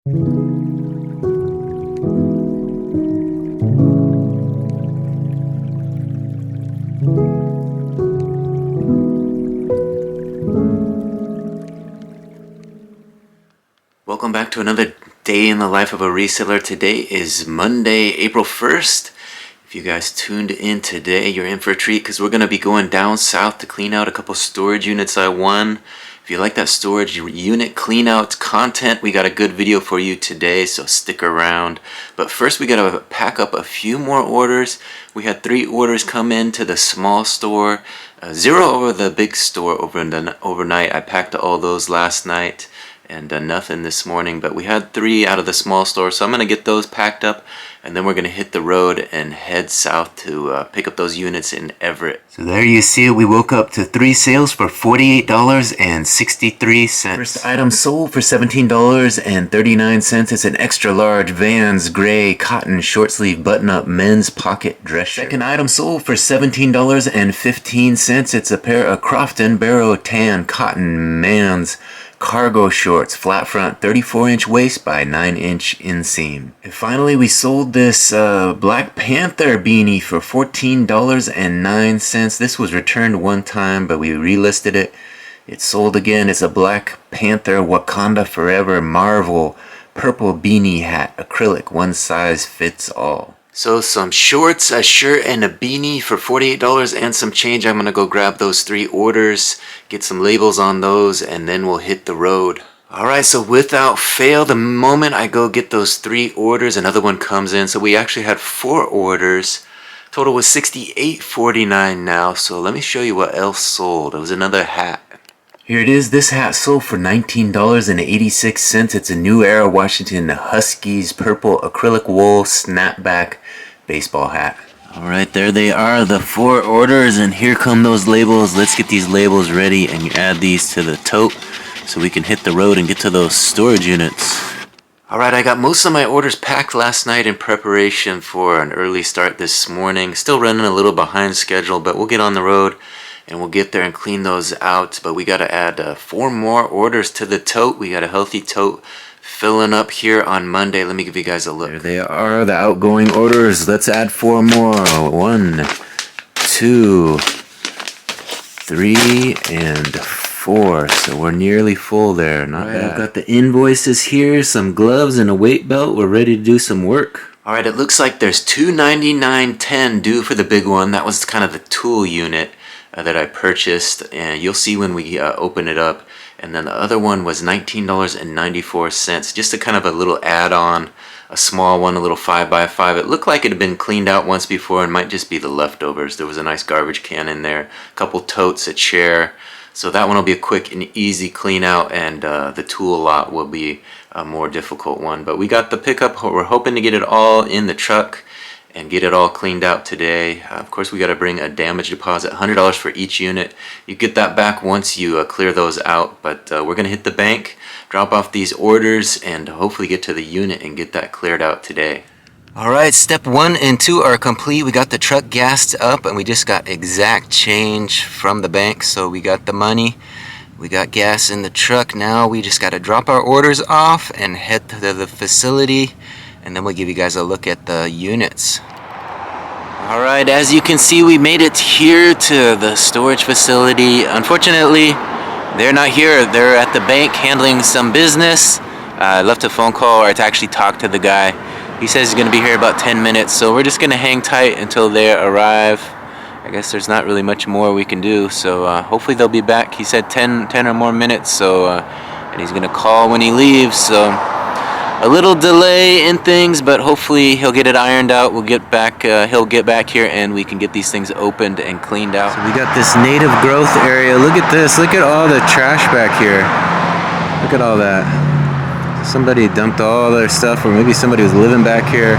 Welcome back to another day in the life of a reseller. Today is Monday, April 1st. If you guys tuned in today, you're in for a treat because we're going to be going down south to clean out a couple storage units I won. If you like that storage unit clean out content, we got a good video for you today, so stick around. But first we got to pack up a few more orders. We had 3 orders come in to the small store, 0 over the big store overnight. I packed all those last night. And nothing this morning, but we had 3 out of the small store, so I'm going to get those packed up, and then we're going to hit the road and head south to pick up those units in Everett. So there you see it, we woke up to 3 sales for $48.63. First item sold for $17.39. It's an extra large Vans gray cotton short sleeve button up men's pocket dress shirt. Second item sold for $17.15. It's a pair of Crofton Barrow tan cotton man's cargo shorts, flat front, 34-inch waist by 9-inch inseam. And finally, we sold this Black Panther beanie for $14.09. This was returned one time, but we relisted it. It's sold again. It's a Black Panther Wakanda Forever Marvel purple beanie hat, acrylic, one size fits all. So some shorts, a shirt, and a beanie for $48 and some change. I'm going to go grab those 3 orders, get some labels on those, and then we'll hit the road. Alright, so without fail, the moment I go get those 3 orders, another one comes in. So we actually had 4 orders. Total was $68.49 now. So let me show you what else sold. It was another hat. Here it is. This hat sold for $19.86. It's a New Era Washington Huskies purple acrylic wool snapback baseball hat. Alright, there they are, the 4 orders, and here come those labels. Let's get these labels ready and add these to the tote so we can hit the road and get to those storage units. Alright, I got most of my orders packed last night in preparation for an early start this morning. Still running a little behind schedule, but we'll get on the road and we'll get there and clean those out. But we got to add 4 more orders to the tote. We got a healthy tote filling up here on Monday. Let me give you guys a look. There they are, the outgoing orders. Let's add 4 more. 1, 2, 3, and 4. So we're nearly full there. Not bad. I've got the invoices here, some gloves, and a weight belt. We're ready to do some work. Alright, it looks like there's $299.10 due for the big one. That was kind of the tool unit that I purchased, and you'll see when we open it up. And then the other one was $19.94, just a kind of a little add-on, a small one, a little 5x5. It looked like it had been cleaned out once before and might just be the leftovers. There was a nice garbage can in there, a couple totes, a chair. So that one will be a quick and easy clean out, and the tool lot will be a more difficult one. But we got the pickup. We're hoping to get it all in the truck and get it all cleaned out today. Of course, we got to bring a damage deposit, $100 for each unit. You get that back once you clear those out, but we're going to hit the bank, drop off these orders, and hopefully get to the unit and get that cleared out today. Alright, step 1 and 2 are complete. We got the truck gassed up, and we just got exact change from the bank. So we got the money, we got gas in the truck. Now we just got to drop our orders off and head to the facility, and then we'll give you guys a look at the units. Alright, as you can see, we made it here to the storage facility. Unfortunately, they're not here. They're at the bank handling some business. I left a phone call, or to actually talk to the guy. He says he's going to be here about 10 minutes, so we're just going to hang tight until they arrive. I guess there's not really much more we can do, so hopefully they'll be back. He said 10 or more minutes, so and he's going to call when he leaves, so a little delay in things, but hopefully he'll get it ironed out. We'll get back, he'll get back here, and we can get these things opened and cleaned out. So we got this native growth area. Look at this. Look at all the trash back here. Look at all that. Somebody dumped all their stuff, or maybe somebody was living back here.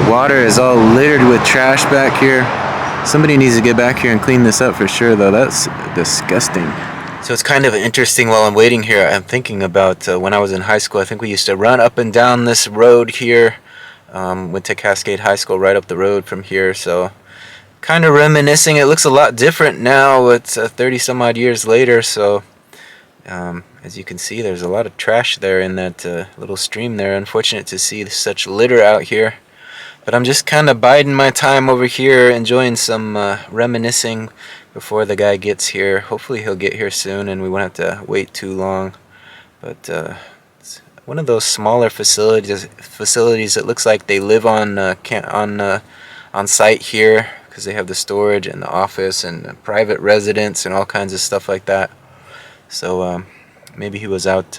The water is all littered with trash back here. Somebody needs to get back here and clean this up for sure, though. That's disgusting. So it's kind of interesting while I'm waiting here. I'm thinking about when I was in high school. I think we used to run up and down this road here. Went to Cascade High School right up the road from here. So kind of reminiscing. It looks a lot different now. It's 30 some odd years later. So As you can see, there's a lot of trash there in that little stream there. Unfortunate to see such litter out here. But I'm just kind of biding my time over here, enjoying some reminiscing before the guy gets here. Hopefully he'll get here soon and we won't have to wait too long. But it's one of those smaller facilities. It looks like they live on site here because they have the storage and the office and private residence and all kinds of stuff like that. So maybe he was out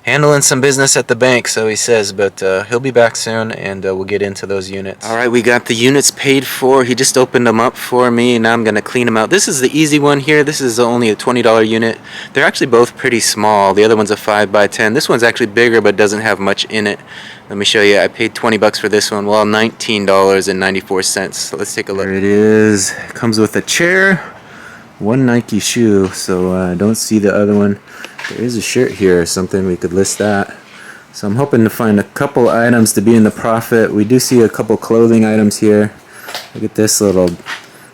handling some business at the bank, so he says, but he'll be back soon and we'll get into those units. Alright, we got the units paid for. He just opened them up for me and now I'm going to clean them out. This is the easy one here. This is only a $20 unit. They're actually both pretty small. The other one's a 5x10. This one's actually bigger but doesn't have much in it. Let me show you. I paid 20 bucks for this one. Well, $19.94. So let's take a look. There it is. It comes with a chair, one Nike shoe, so I don't see the other one. There is a shirt here or something, we could list that. So I'm hoping to find a couple items to be in the profit. We do see a couple clothing items here. Look at this little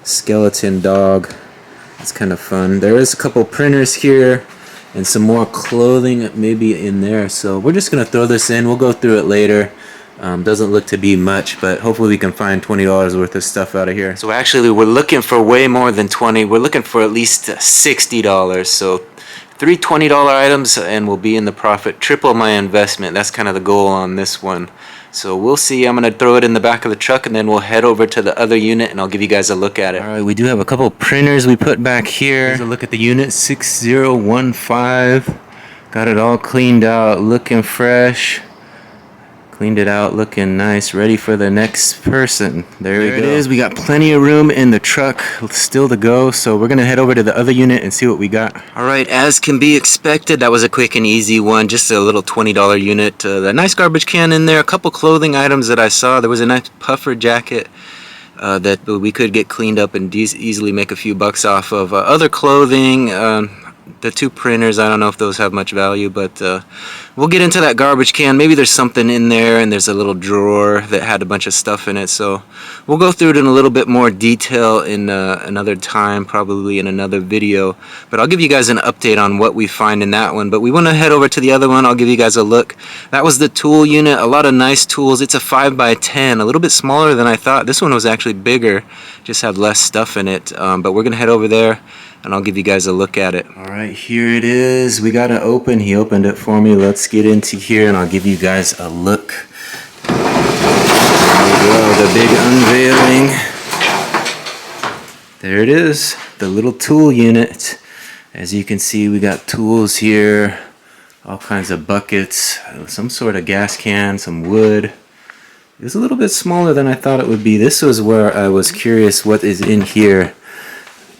skeleton dog. It's kind of fun. There is a couple printers here and some more clothing maybe in there. So we're just going to throw this in. We'll go through it later. Doesn't look to be much, but hopefully we can find $20 worth of stuff out of here. So actually we're looking for way more than 20. We're looking for at least $60. So 3 $20 items and we'll be in the profit. Triple my investment. That's kind of the goal on this one. So we'll see. I'm going to throw it in the back of the truck and then we'll head over to the other unit and I'll give you guys a look at it. Alright, we do have a couple printers we put back here. Here's a look at the unit 6015. Got it all cleaned out, looking fresh. Cleaned it out, looking nice, ready for the next person. There it is. We got plenty of room in the truck still to go, so we're gonna head over to the other unit and see what we got. Alright, as can be expected, that was a quick and easy one, just a little $20 unit. The nice garbage can in there, a couple clothing items that I saw. There was a nice puffer jacket that we could get cleaned up and easily make a few bucks off of. Other clothing, the 2 printers, I don't know if those have much value, but we'll get into that garbage can. Maybe there's something in there, and there's a little drawer that had a bunch of stuff in it, so we'll go through it in a little bit more detail in another time, probably in another video, but I'll give you guys an update on what we find in that one. But we want to head over to the other one. I'll give you guys a look. That was the tool unit. A lot of nice tools. It's a 5x10, a little bit smaller than I thought. This one was actually bigger, just had less stuff in it, but we're gonna head over there and I'll give you guys a look at it. Alright, here it is. We got it open. He opened it for me. Let's get into here and I'll give you guys a look. There we go, the big unveiling. There it is, the little tool unit. As you can see, we got tools here, all kinds of buckets, some sort of gas can, some wood. It was a little bit smaller than I thought it would be. This was where I was curious what is in here.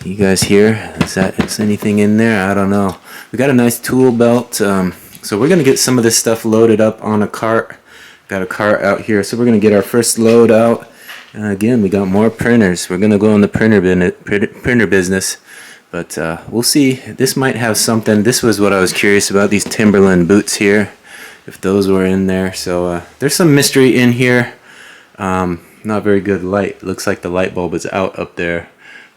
You guys here? Is anything in there? I don't know. We got a nice tool belt. So we're going to get some of this stuff loaded up on a cart. Got a cart out here. So we're going to get our first load out. And again, we got more printers. We're going to go in the printer business. But we'll see. This might have something. This was what I was curious about. These Timberland boots here. If those were in there. So there's some mystery in here. Not very good light. Looks like the light bulb is out up there.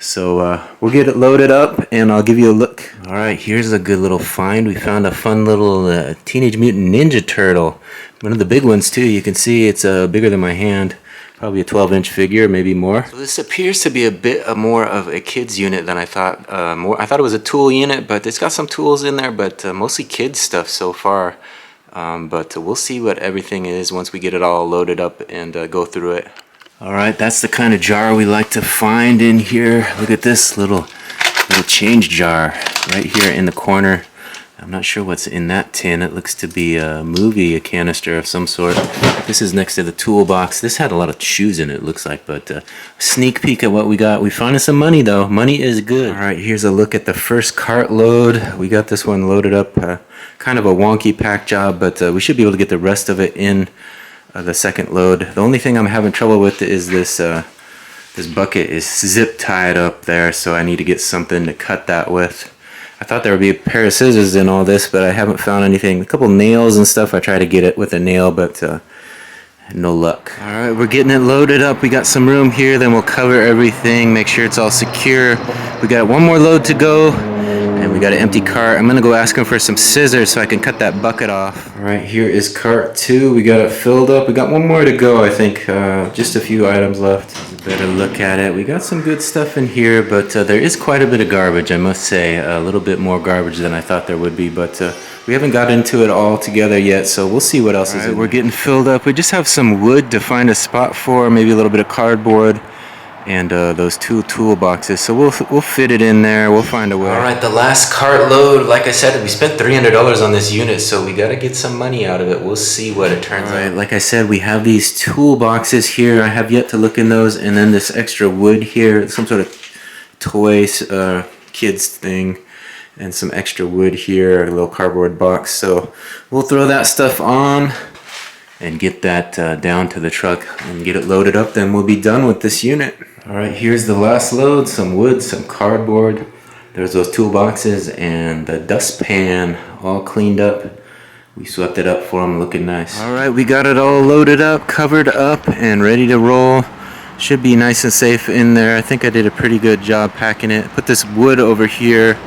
So we'll get it loaded up and I'll give you a look. Alright, here's a good little find. We found a fun little Teenage Mutant Ninja Turtle. One of the big ones too. You can see it's bigger than my hand. Probably a 12-inch figure, maybe more. So this appears to be a bit more of a kids unit than I thought. I thought it was a tool unit, but it's got some tools in there, but mostly kids stuff so far. But we'll see what everything is once we get it all loaded up and go through it. Alright, that's the kind of jar we like to find in here. Look at this little change jar right here in the corner. I'm not sure what's in that tin. It looks to be a canister of some sort. This is next to the toolbox. This had a lot of shoes in it, looks like, but sneak peek at what we got. We found some money though. Money is good. Alright, here's a look at the first cart load. We got this one loaded up. Kind of a wonky pack job, but we should be able to get the rest of it in the second load. The only thing I'm having trouble with is this this bucket is zip tied up there, so I need to get something to cut that with. I thought there would be a pair of scissors in all this, but I haven't found anything. A couple nails and stuff. I tried to get it with a nail, but no luck. Alright, we're getting it loaded up. We got some room here, then we'll cover everything, make sure it's all secure. We got one more load to go, and we got an empty cart. I'm gonna go ask him for some scissors so I can cut that bucket off. All right, here is cart 2. We got it filled up. We got one more to go, I think. Just a few items left. Better look at it. We got some good stuff in here, but there is quite a bit of garbage, I must say. A little bit more garbage than I thought there would be, but we haven't got into it all together yet, so we'll see what else is in there. We're getting filled up. We just have some wood to find a spot for, maybe a little bit of cardboard, and those 2 toolboxes, so we'll fit it in there. We'll find a way. All right, the last cart load. Like I said, we spent $300 on this unit, so we got to get some money out of it. We'll see what it turns out. Like I said, we have these toolboxes here. I have yet to look in those, and then this extra wood here, some sort of toys, kids thing, and some extra wood here, a little cardboard box. So we'll throw that stuff on and get that down to the truck and get it loaded up. Then we'll be done with this unit. All right, here's the last load. Some wood, some cardboard. There's those toolboxes and the dustpan all cleaned up. We swept it up for them, looking nice. All right, we got it all loaded up, covered up, and ready to roll. Should be nice and safe in there. I think I did a pretty good job packing it. Put this wood over here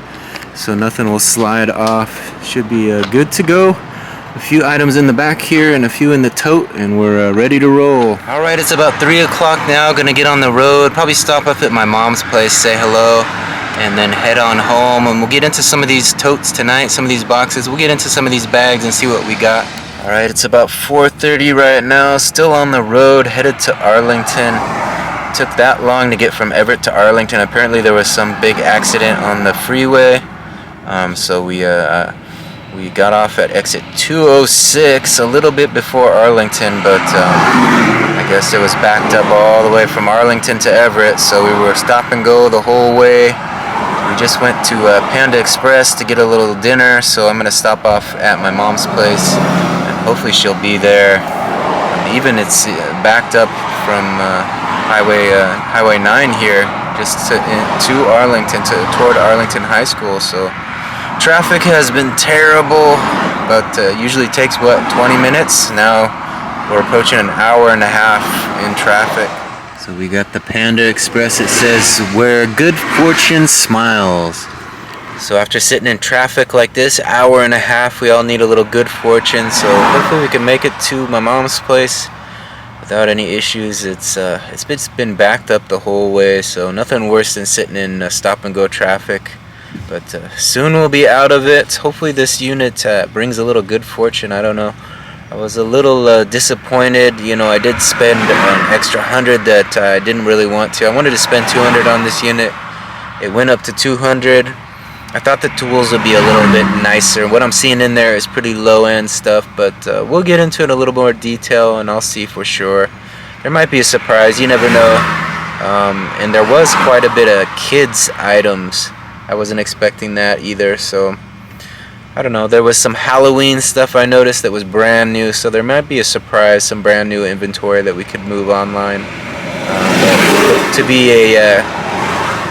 so nothing will slide off. Should be good to go. A few items in the back here and a few in the tote, and we're ready to roll. All right, it's about 3 o'clock now. Gonna get on the road, probably stop up at my mom's place, say hello, and then head on home. And we'll get into some of these totes tonight, some of these boxes. We'll get into some of these bags and see what we got. All right, it's about 4:30 right now. Still on the road, headed to Arlington. Took that long to get from Everett to Arlington. Apparently there was some big accident on the freeway, so we got off at exit 206 a little bit before Arlington, but I guess it was backed up all the way from Arlington to Everett, so we were stop and go the whole way. We just went to Panda Express to get a little dinner, so I'm going to stop off at my mom's place, and hopefully she'll be there. Even it's backed up from Highway 9 here, just to Arlington, toward Arlington High School, so traffic has been terrible, but usually takes, what, 20 minutes? Now we're approaching an hour and a half in traffic. So we got the Panda Express. It says, where good fortune smiles. So after sitting in traffic like this, hour and a half, we all need a little good fortune. So hopefully we can make it to my mom's place without any issues. It's been backed up the whole way, so nothing worse than sitting in stop and go traffic. But soon we'll be out of it. Hopefully this unit brings a little good fortune. I don't know. I was a little disappointed. You know, I did spend an extra $100 that I didn't really want to. I wanted to spend $200 on this unit. It went up to $200. I thought the tools would be a little bit nicer. What I'm seeing in there is pretty low-end stuff, but we'll get into it in a little more detail, and I'll see for sure. There might be a surprise. You never know. And there was quite a bit of kids' items. I wasn't expecting that either, so I don't know. There was some Halloween stuff I noticed that was brand new, so there might be a surprise, some brand new inventory that we could move online. But to be a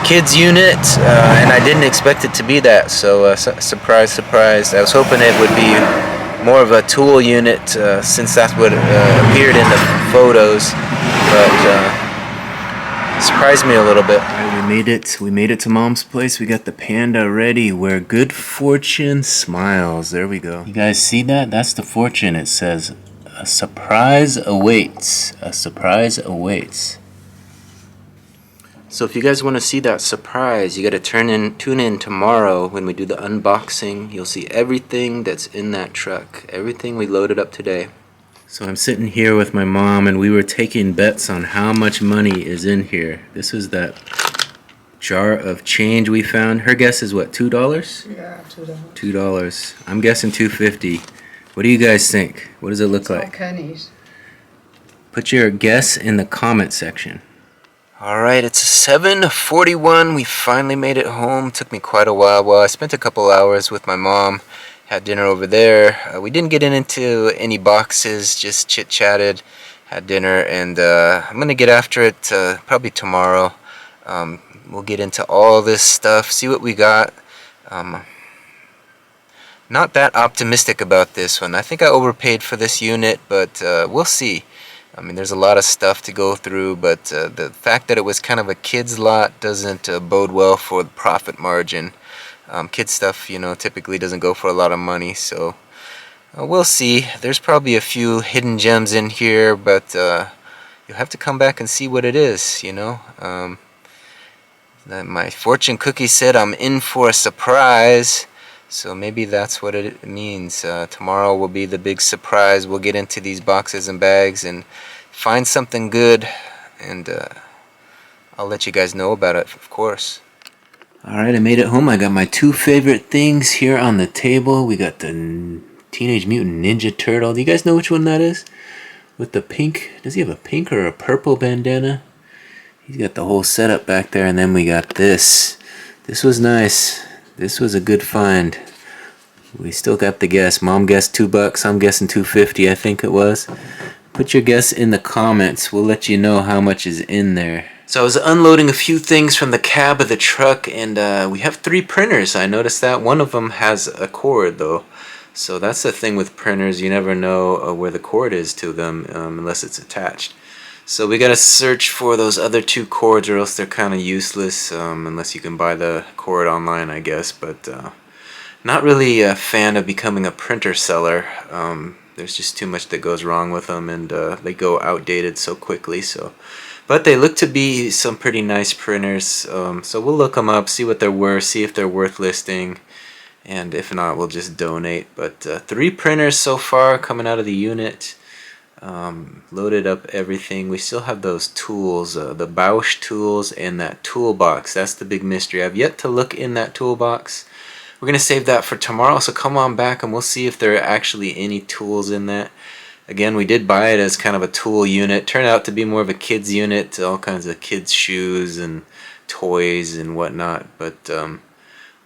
kids unit, and I didn't expect it to be that, so surprise, surprise. I was hoping it would be more of a tool unit, since that's what appeared in the photos, but surprised me a little bit. All right, we made it to Mom's place. We got the Panda ready, where good fortune smiles. There we go. You guys see that? That's the fortune. It says a surprise awaits. A surprise awaits. So if you guys want to see that surprise, you got to tune in tomorrow when we do the unboxing. You'll see everything that's in that truck, everything we loaded up today. So I'm sitting here with my mom, and we were taking bets on how much money is in here. This was that jar of change we found. Her guess is what, $2? Yeah, $2. $2. I'm guessing $2.50. What do you guys think? What does it look like? All pennies. Put your guess in the comment section. Alright, it's 7:41. We finally made it home. Took me quite a while. Well, I spent a couple hours with my mom. Had dinner over there. We didn't get into any boxes, just chit-chatted, had dinner, and I'm going to get after it probably tomorrow. We'll get into all this stuff, see what we got. Not that optimistic about this one. I think I overpaid for this unit, but we'll see. I mean, there's a lot of stuff to go through, but the fact that it was kind of a kid's lot doesn't bode well for the profit margin. Kid stuff, you know, typically doesn't go for a lot of money, so we'll see. There's probably a few hidden gems in here, but you'll have to come back and see what it is, you know. My fortune cookie said I'm in for a surprise, so maybe that's what it means. Tomorrow will be the big surprise. We'll get into these boxes and bags and find something good, and I'll let you guys know about it, of course. Alright, I made it home. I got my two favorite things here on the table. We got the Teenage Mutant Ninja Turtle. Do you guys know which one that is? With the pink, does he have a pink or a purple bandana? He's got the whole setup back there. And then we got this. This was nice. This was a good find. We still got the guess. Mom guessed $2. I'm guessing $2.50, I think it was. Put your guess in the comments. We'll let you know how much is in there. So I was unloading a few things from the cab of the truck, and we have 3 printers. I noticed that one of them has a cord, though. So that's the thing with printers. You never know where the cord is to them unless it's attached. So we gotta search for those other 2 cords, or else they're kind of useless unless you can buy the cord online, I guess. But not really a fan of becoming a printer seller. There's just too much that goes wrong with them, and they go outdated so quickly. But they look to be some pretty nice printers, so we'll look them up, see what they're worth, see if they're worth listing, and if not, we'll just donate. But 3 printers so far coming out of the unit. Loaded up everything. We still have those tools, the Bausch tools and that toolbox. That's the big mystery. I've yet to look in that toolbox. We're going to save that for tomorrow, so come on back and we'll see if there are actually any tools in that. Again, we did buy it as kind of a tool unit. Turned out to be more of a kids unit, all kinds of kids shoes and toys and whatnot. But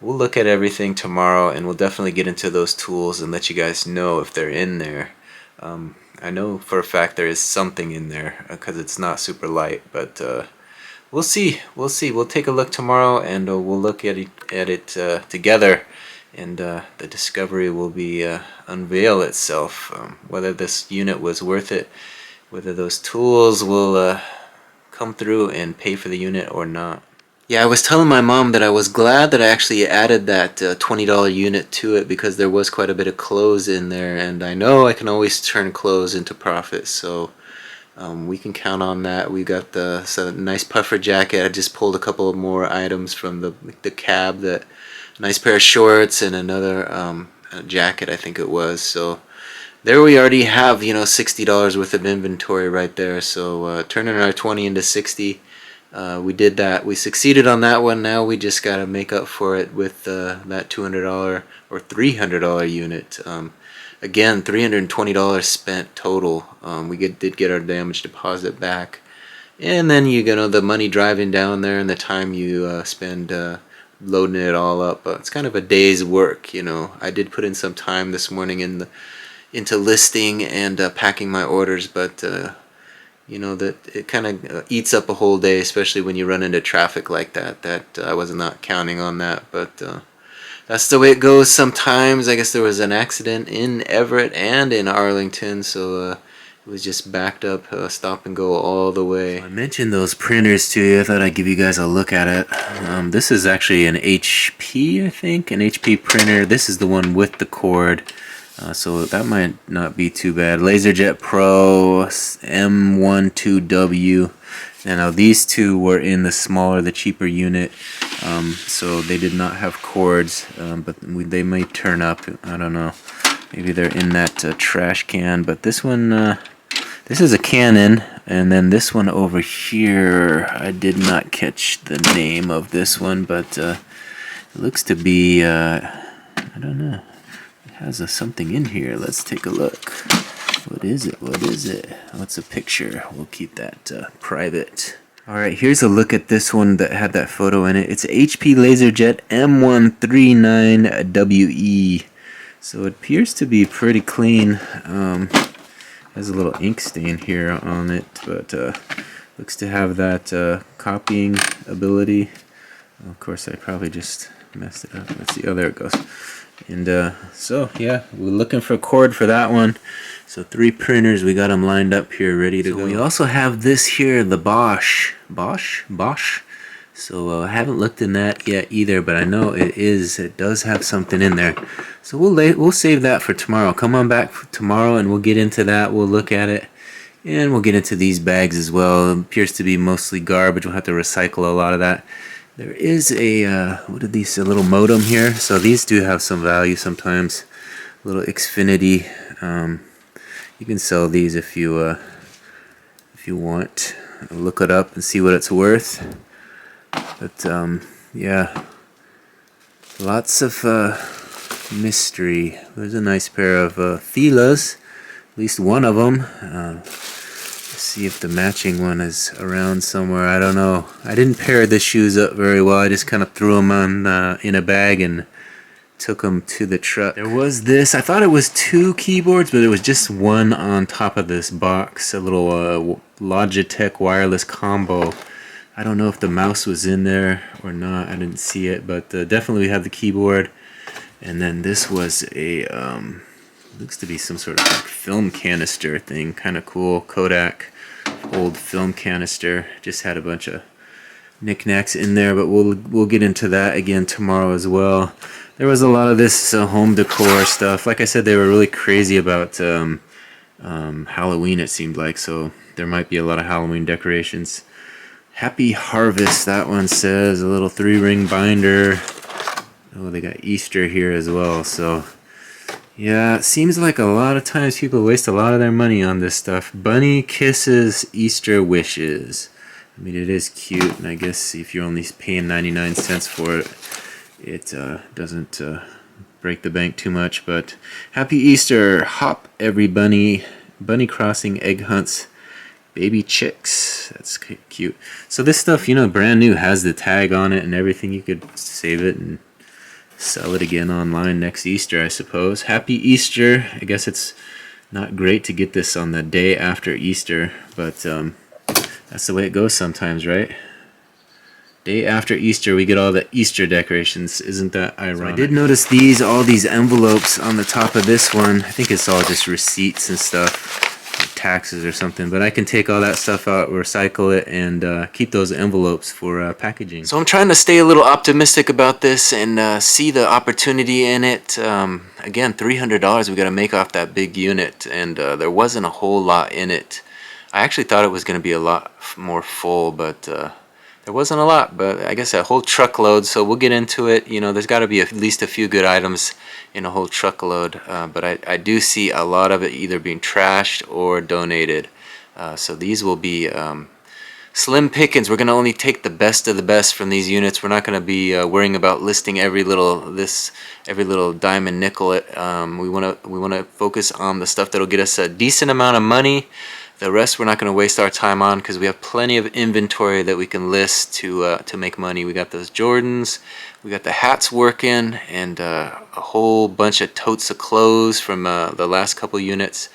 we'll look at everything tomorrow, and we'll definitely get into those tools and let you guys know if they're in there. I know for a fact there is something in there because it's not super light, but we'll see. We'll take a look tomorrow, and we'll look at it together. And the discovery will be unveil itself, whether this unit was worth it, whether those tools will come through and pay for the unit or not. Yeah, I was telling my mom that I was glad that I actually added that $20 unit to it, because there was quite a bit of clothes in there, and I know I can always turn clothes into profit, so we can count on that. We got the nice puffer jacket. I just pulled a couple of more items from the cab, that nice pair of shorts and another jacket, I think it was. So there we already have, you know, $60 worth of inventory right there. So turning our 20 into 60, we did that. We succeeded on that one. Now we just got to make up for it with that $200 or $300 unit. Again, $320 spent total. We did get our damage deposit back, and then you know, the money driving down there and the time you spend loading it all up. It's kind of a day's work, you know. I did put in some time this morning into listing and packing my orders, but you know, that it kind of eats up a whole day, especially when you run into traffic like that. I was not counting on that, but that's the way it goes sometimes. I guess there was an accident in Everett and in Arlington, so it was just backed up, stop and go all the way. I mentioned those printers to you. I thought I'd give you guys a look at it. This is actually an HP, I think, an HP printer. This is the one with the cord, so that might not be too bad. LaserJet Pro M12W. Now these 2 were in the smaller, the cheaper unit, so they did not have cords, but they may turn up. I don't know. Maybe they're in that trash can. But this one, this is a Canon, and then this one over here, I did not catch the name of this one, but it looks to be, I don't know. It has something in here. Let's take a look. What is it? What is it? What's a picture? We'll keep that private. Alright, here's a look at this one that had that photo in it. It's a HP LaserJet M139WE. So it appears to be pretty clean. Has a little ink stain here on it, but looks to have that copying ability. Of course, I probably just messed it up. Let's see. Oh, there it goes. And so yeah, we're looking for a cord for that one. So 3 printers, we got them lined up here, ready to go. We also have this here, the Bosch So I haven't looked in that yet either, but I know it does have something in there. So we'll save that for tomorrow. Come on back tomorrow and we'll get into that. We'll look at it. And we'll get into these bags as well. It appears to be mostly garbage. We'll have to recycle a lot of that. There is a, what are these, a little modem here. So these do have some value sometimes. A little Xfinity. You can sell these if you want. Look it up and see what it's worth. But yeah, lots of mystery. There's a nice pair of Fila's, at least one of them. Let's see if the matching one is around somewhere. I don't know. I didn't pair the shoes up very well. I just kind of threw them on in a bag and took them to the truck. There was this. I thought it was 2 keyboards, but it was just one on top of this box. A little Logitech wireless combo. I don't know if the mouse was in there or not. I didn't see it, but definitely we have the keyboard. And then this was a, looks to be some sort of like film canister thing. Kind of cool. Kodak old film canister. Just had a bunch of knickknacks in there, but we'll get into that again tomorrow as well. There was a lot of this home decor stuff. Like I said, they were really crazy about Halloween, it seemed like. So there might be a lot of Halloween decorations. Happy Harvest, that one says. A little 3-ring binder. Oh, they got Easter here as well. So, yeah, it seems like a lot of times people waste a lot of their money on this stuff. Bunny Kisses Easter Wishes. I mean, it is cute, and I guess if you're only paying 99 cents for it, it doesn't break the bank too much. But Happy Easter. Hop every bunny. Bunny Crossing Egg Hunts. Baby chicks. That's cute. So this stuff, you know, brand new, has the tag on it and everything. You could save it and sell it again online next Easter, I suppose. Happy Easter. I guess it's not great to get this on the day after Easter, but that's the way it goes sometimes, right? Day after Easter, we get all the Easter decorations. Isn't that ironic? So I did notice all these envelopes on the top of this one. I think it's all just receipts and stuff. Taxes or something, but I can take all that stuff out, recycle it, and keep those envelopes for packaging. So I'm trying to stay a little optimistic about this and see the opportunity in it. Again, $300 we got to make off that big unit, and there wasn't a whole lot in it. I actually thought it was going to be a lot more full, but there wasn't a lot, but I guess a whole truckload, so we'll get into it. You know, there's got to be at least a few good items in a whole truckload, but I do see a lot of it either being trashed or donated. So these will be slim pickings. We're going to only take the best of the best from these units. We're not going to be worrying about listing every little diamond nickel. We want to focus on the stuff that'll get us a decent amount of money. The rest we're not going to waste our time on because we have plenty of inventory that we can list to make money. We got those Jordans, we got the hats working, and a whole bunch of totes of clothes from the last couple units.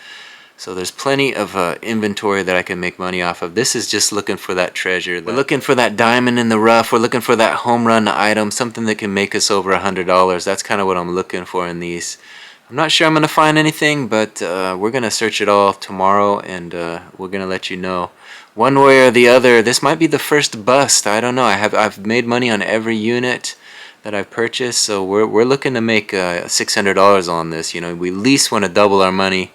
So there's plenty of inventory that I can make money off of. This is just looking for that treasure. We're looking for that diamond in the rough. We're looking for that home run item, something that can make us over $100. That's kind of what I'm looking for in these. I'm not sure I'm going to find anything, but we're going to search it all tomorrow, and we're going to let you know. One way or the other, this might be the first bust. I don't know. I've made money on every unit that I've purchased, so we're looking to make $600 on this. You know, we at least want to double our money.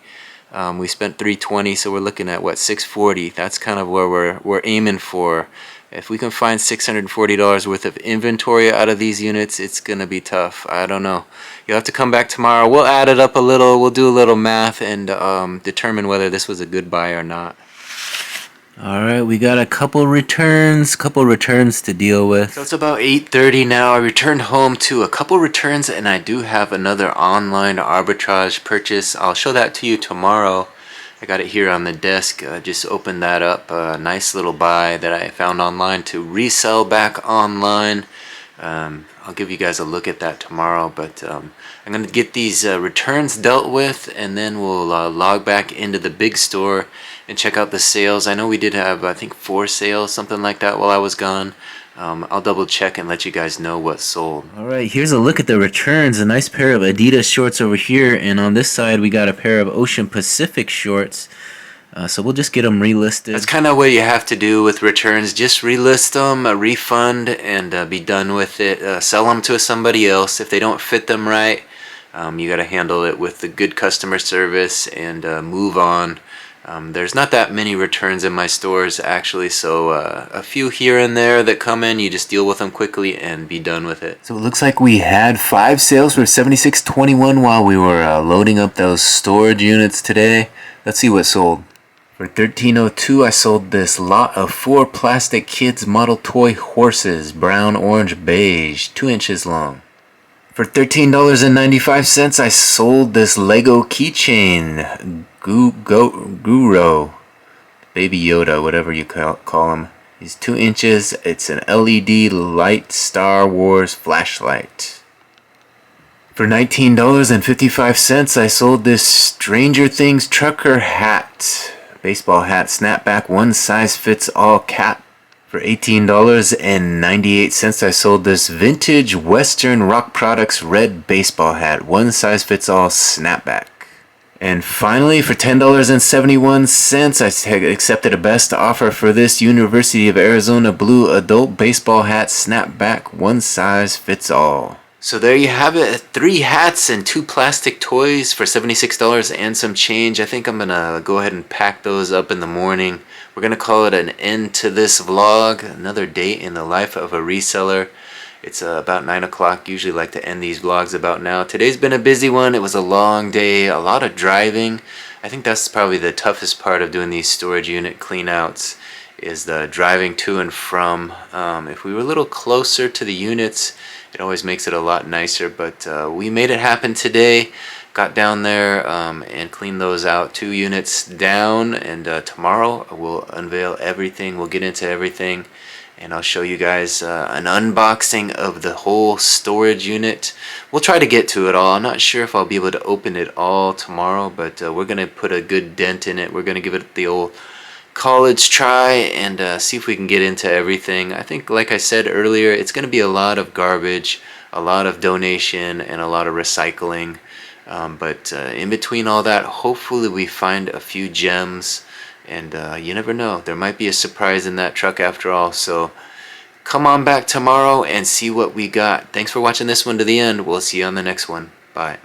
We spent $320, so we're looking at what, $640. That's kind of where we're aiming for. If we can find $640 worth of inventory out of these units, it's going to be tough. I don't know. You'll have to come back tomorrow. We'll add it up a little. We'll do a little math and determine whether this was a good buy or not. Alright, we got a couple returns to deal with. So it's about 8:30 now. I returned home to a couple returns, and I do have another online arbitrage purchase. I'll show that to you tomorrow. I got it here on the desk. Just opened that up. A nice little buy that I found online to resell back online. I'll give you guys a look at that tomorrow, but I'm going to get these returns dealt with, and then we'll log back into the big store and check out the sales. I know we did have, I think, 4 sales, something like that, while I was gone. I'll double check and let you guys know what's sold. Alright, here's a look at the returns. A nice pair of Adidas shorts over here, and on this side we got a pair of Ocean Pacific shorts. So we'll just get them relisted. That's kind of what you have to do with returns. Just relist them, refund, and be done with it. Sell them to somebody else. If they don't fit them right, you got to handle it with the good customer service and move on. There's not that many returns in my stores actually, so a few here and there that come in, you just deal with them quickly and be done with it. So it looks like we had 5 sales for $76.21 while we were loading up those storage units today. Let's see what sold. For $13.02, I sold this lot of 4 plastic kids model toy horses, brown, orange, beige, 2 inches long. For $13.95, I sold this Lego keychain, Guro, Baby Yoda, whatever you call him. He's 2 inches. It's an LED light Star Wars flashlight. For $19.55, I sold this Stranger Things trucker hat, baseball hat, snapback, one size fits all cap. For $18.98, I sold this vintage Western Rock Products red baseball hat, one size fits all snapback. And finally, for $10.71, I accepted a best offer for this University of Arizona blue adult baseball hat snapback, one size fits all. So there you have it, 3 hats and 2 plastic toys for $76 and some change. I think I'm gonna go ahead and pack those up in the morning. We're gonna call it an end to this vlog, another day in the life of a reseller. It's about 9 o'clock, usually like to end these vlogs about now. Today's been a busy one. It was a long day, a lot of driving. I think that's probably the toughest part of doing these storage unit cleanouts, is the driving to and from. If we were a little closer to the units, it always makes it a lot nicer, but we made it happen today. Got down there and cleaned those out, 2 units down, and tomorrow we'll unveil everything. We'll get into everything, and I'll show you guys an unboxing of the whole storage unit. We'll try to get to it all. I'm not sure if I'll be able to open it all tomorrow, but we're going to put a good dent in it. We're going to give it the old college try and see if we can get into everything. I think, like I said earlier, it's going to be a lot of garbage, a lot of donation, and a lot of recycling. But in between all that, hopefully we find a few gems, and you never know, there might be a surprise in that truck after all. So come on back tomorrow and see what we got. Thanks for watching this one to the end. We'll see you on the next one. Bye.